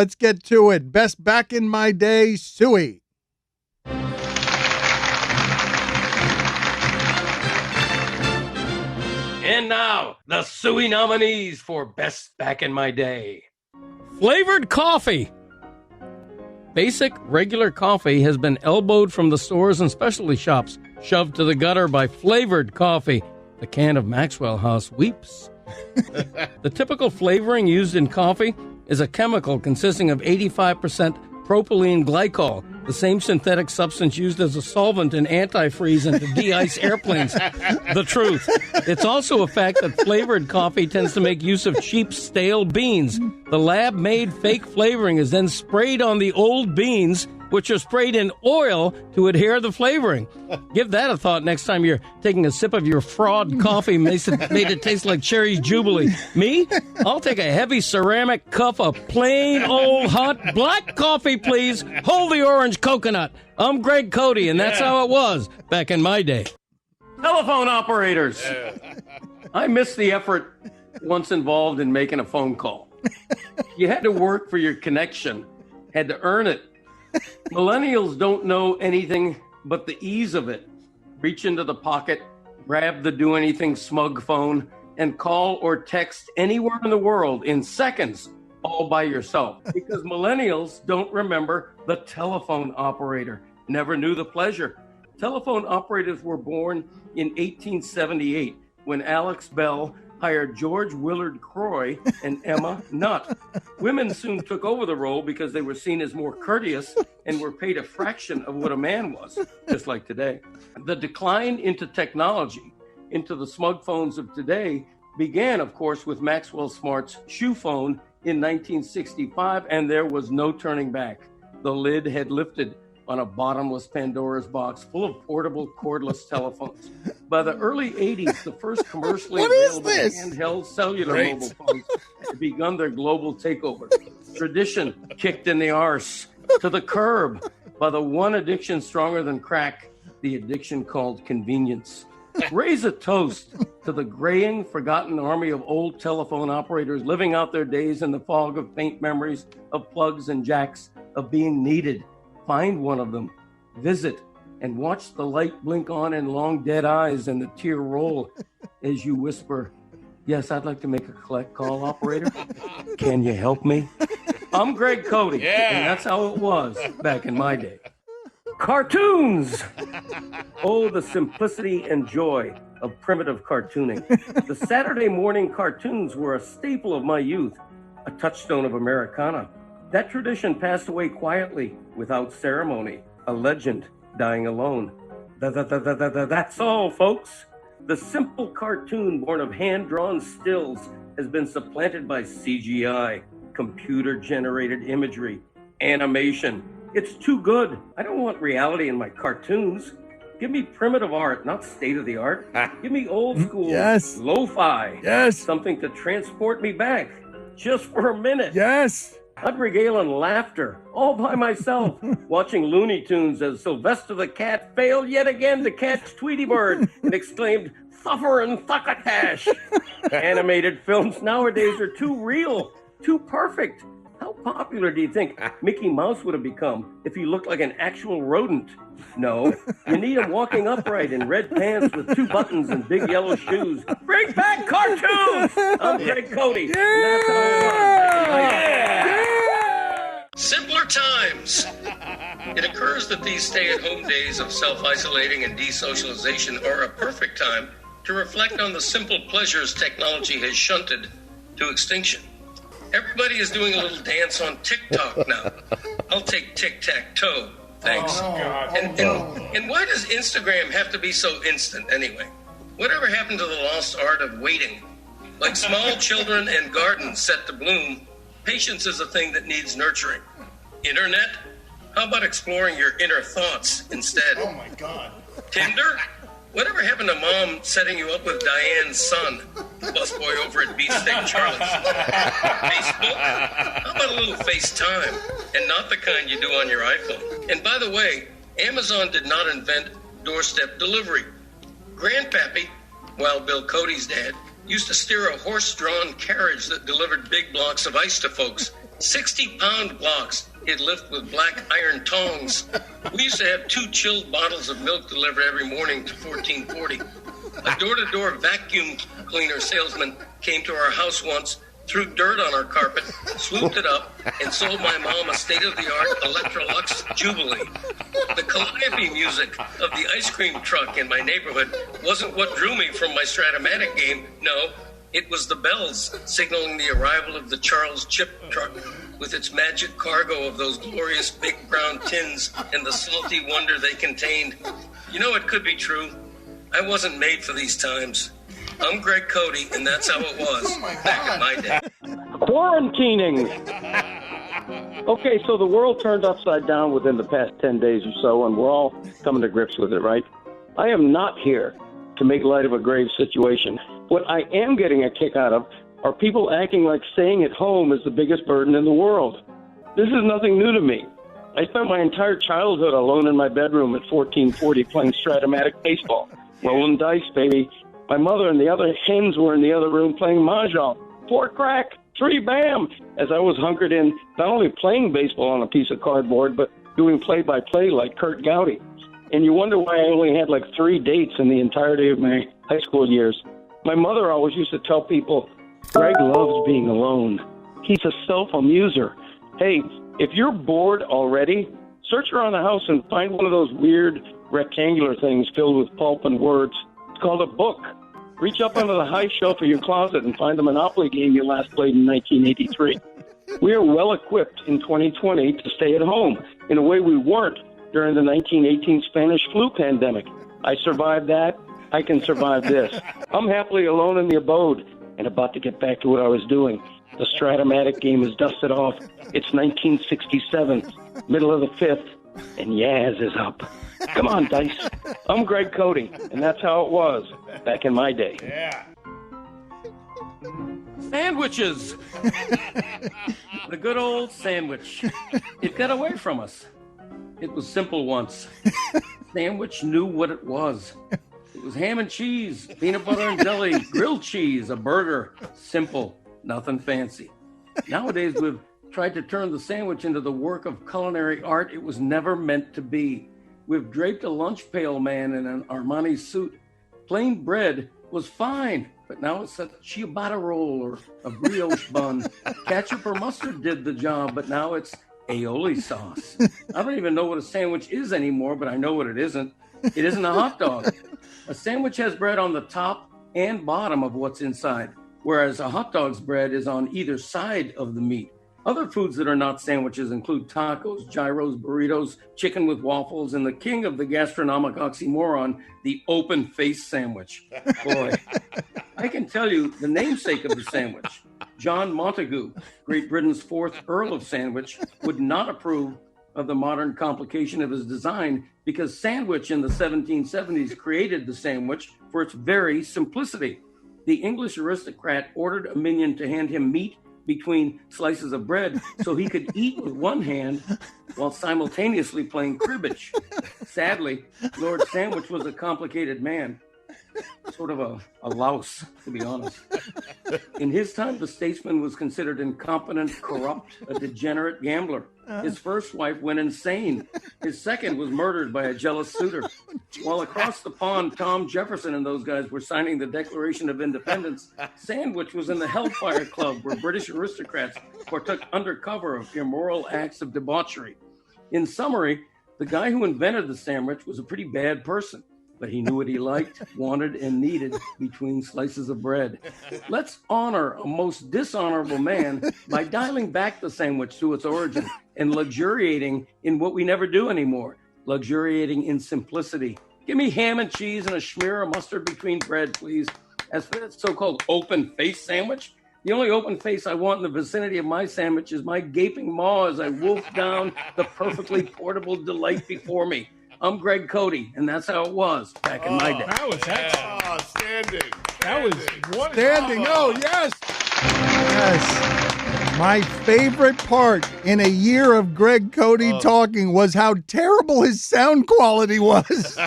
Let's get to it. Best back in my day, Suey. And now, the Suey nominees for Best Back in My Day. Flavored coffee. Basic, regular coffee has been elbowed from the stores and specialty shops, shoved to the gutter by flavored coffee. The can of Maxwell House weeps. The typical flavoring used in coffee is a chemical consisting of 85% propylene glycol, the same synthetic substance used as a solvent in antifreeze and to de-ice airplanes. The truth. It's also a fact that flavored coffee tends to make use of cheap, stale beans. The lab-made fake flavoring is then sprayed on the old beans, which are sprayed in oil to adhere the flavoring. Give that a thought next time you're taking a sip of your fraud coffee made it taste like Cherry's Jubilee. Me? I'll take a heavy ceramic cup of plain old hot black coffee, please. Hold the orange coconut. I'm Greg Cote, and that's how it was back in my day. Telephone operators. I miss the effort once involved in making a phone call. You had to work for your connection, had to earn it. Millennials don't know anything but the ease of it. Reach into the pocket, grab the do-anything smug phone, and call or text anywhere in the world in seconds, all by yourself. Because millennials don't remember the telephone operator, never knew the pleasure. Telephone operators were born in 1878 when Alex Bell hired George Willard Croy and Emma Nutt. Women soon took over the role because they were seen as more courteous and were paid a fraction of what a man was, just like today. The decline into technology, into the smug phones of today, began, of course, with Maxwell Smart's shoe phone in 1965, and there was no turning back. The lid had lifted on a bottomless Pandora's box full of portable cordless telephones. By the early 80s, the first commercially available handheld cellular mobile phones had begun their global takeover. Tradition kicked in the arse to the curb by the one addiction stronger than crack, the addiction called convenience. Raise a toast to the graying, forgotten army of old telephone operators living out their days in the fog of faint memories of plugs and jacks, of being needed. Find one of them, visit, and watch the light blink on in long dead eyes and the tear roll as you whisper, "Yes, I'd like to make a collect call, operator. Can you help me?" I'm Greg Cote, and that's how it was back in my day. Cartoons! Oh, the simplicity and joy of primitive cartooning. The Saturday morning cartoons were a staple of my youth, a touchstone of Americana. That tradition passed away quietly, without ceremony, a legend dying alone. That's all, folks. The simple cartoon born of hand-drawn stills has been supplanted by CGI, computer-generated imagery, animation. It's too good. I don't want reality in my cartoons. Give me primitive art, not state-of-the-art. Give me old school, lo-fi, something to transport me back, just for a minute. I'd regale in laughter, all by myself, watching Looney Tunes as Sylvester the Cat failed yet again to catch Tweety Bird and exclaimed, "Thuffer and thuckatash." Animated films nowadays are too real, too perfect. How popular do you think Mickey Mouse would have become if he looked like an actual rodent? No, you need him walking upright in red pants with 2 buttons and big yellow shoes. Bring back cartoons! I'm Greg Cote. And that's how it was. Simpler times. It occurs that these stay-at-home days of self-isolating and desocialization are a perfect time to reflect on the simple pleasures technology has shunted to extinction. Everybody is doing a little dance on TikTok now. I'll take tic-tac-toe. Thanks. And why does Instagram have to be so instant anyway? Whatever happened to the lost art of waiting? Like small children and gardens set to bloom, patience is a thing that needs nurturing. Internet? How about exploring your inner thoughts instead? Oh my God. Tinder? Whatever happened to Mom setting you up with Diane's son, the busboy over at Beefsteak Charlie's? Facebook? How about a little FaceTime? And not the kind you do on your iPhone. And by the way, Amazon did not invent doorstep delivery. Grandpappy, Wild Bill Cody's dad, used to steer a horse-drawn carriage that delivered big blocks of ice to folks 60-pound blocks he'd lift with black iron tongs. We used to have 2 chilled bottles of milk delivered every morning to 1440. A door-to-door vacuum cleaner salesman came to our house once, threw dirt on our carpet, swooped it up, and sold my mom a state-of-the-art Electrolux Jubilee. The calliope music of the ice cream truck in my neighborhood wasn't what drew me from my Stratomatic game. No, it was the bells signaling the arrival of the Charles Chip truck with its magic cargo of those glorious big brown tins and the salty wonder they contained. You know, it could be true. I wasn't made for these times. I'm Greg Cote, and that's how it was back in my day. Quarantining. Okay, so the world turned upside down within the past 10 days or so, and we're all coming to grips with it, right? I am not here to make light of a grave situation. What I am getting a kick out of are people acting like staying at home is the biggest burden in the world. This is nothing new to me. I spent my entire childhood alone in my bedroom at 1440 playing Stratomatic baseball. Rolling dice, baby. My mother and the other hens were in the other room playing mahjong. 4 crack, 3 bam, as I was hunkered in, not only playing baseball on a piece of cardboard, but doing play-by-play like Kurt Gowdy. And you wonder why I only had like 3 dates in the entirety of my high school years. My mother always used to tell people, Greg loves being alone. He's a self-amuser. Hey, if you're bored already, search around the house and find one of those weird rectangular things filled with pulp and words. It's called a book. Reach up under the high shelf of your closet and find the Monopoly game you last played in 1983. We are well equipped in 2020 to stay at home in a way we weren't during the 1918 Spanish flu pandemic. I survived that. I can survive this. I'm happily alone in the abode and about to get back to what I was doing. The Stratomatic game is dusted off. It's 1967, middle of the 5th, and Yaz is up. Come on, Dice. I'm Greg Cote, and that's how it was back in my day. Yeah. Sandwiches. The good old sandwich. It got away from us. It was simple once. Sandwich knew what it was. It was ham and cheese, peanut butter and jelly, grilled cheese, a burger. Simple, nothing fancy. Nowadays, we've tried to turn the sandwich into the work of culinary art it was never meant to be. We've draped a lunch pail man in an Armani suit. Plain bread was fine, but now it's a ciabatta roll or a brioche bun. Ketchup or mustard did the job, but now it's aioli sauce. I don't even know what a sandwich is anymore, but I know what it isn't. It isn't a hot dog. A sandwich has bread on the top and bottom of what's inside, whereas a hot dog's bread is on either side of the meat. Other foods that are not sandwiches include tacos, gyros, burritos, chicken with waffles, and the king of the gastronomic oxymoron, the open-faced sandwich. Boy, I can tell you the namesake of the sandwich, John Montagu, Great Britain's 4th Earl of Sandwich, would not approve of the modern complication of his design because Sandwich in the 1770s created the sandwich for its very simplicity. The English aristocrat ordered a minion to hand him meat between slices of bread so he could eat with one hand while simultaneously playing cribbage. Sadly, Lord Sandwich was a complicated man, sort of a louse, to be honest. In his time, the statesman was considered incompetent, corrupt, a degenerate gambler. His first wife went insane. His second was murdered by a jealous suitor. While across the pond, Tom Jefferson and those guys were signing the Declaration of Independence, Sandwich was in the Hellfire Club, where British aristocrats partook under cover of immoral acts of debauchery. In summary, the guy who invented the sandwich was a pretty bad person, but he knew what he liked, wanted, and needed between slices of bread. Let's honor a most dishonorable man by dialing back the sandwich to its origin and luxuriating in what we never do anymore, luxuriating in simplicity. Give me ham and cheese and a smear of mustard between bread, please. As for that so-called open-faced sandwich, the only open face I want in the vicinity of my sandwich is my gaping maw as I wolf down the perfectly portable delight before me. I'm Greg Cote, and that's how it was back in my day. That was excellent. Oh, standing. That was what Standing. Oh, yes. Yes. My favorite part in a year of Greg Cote talking was how terrible his sound quality was.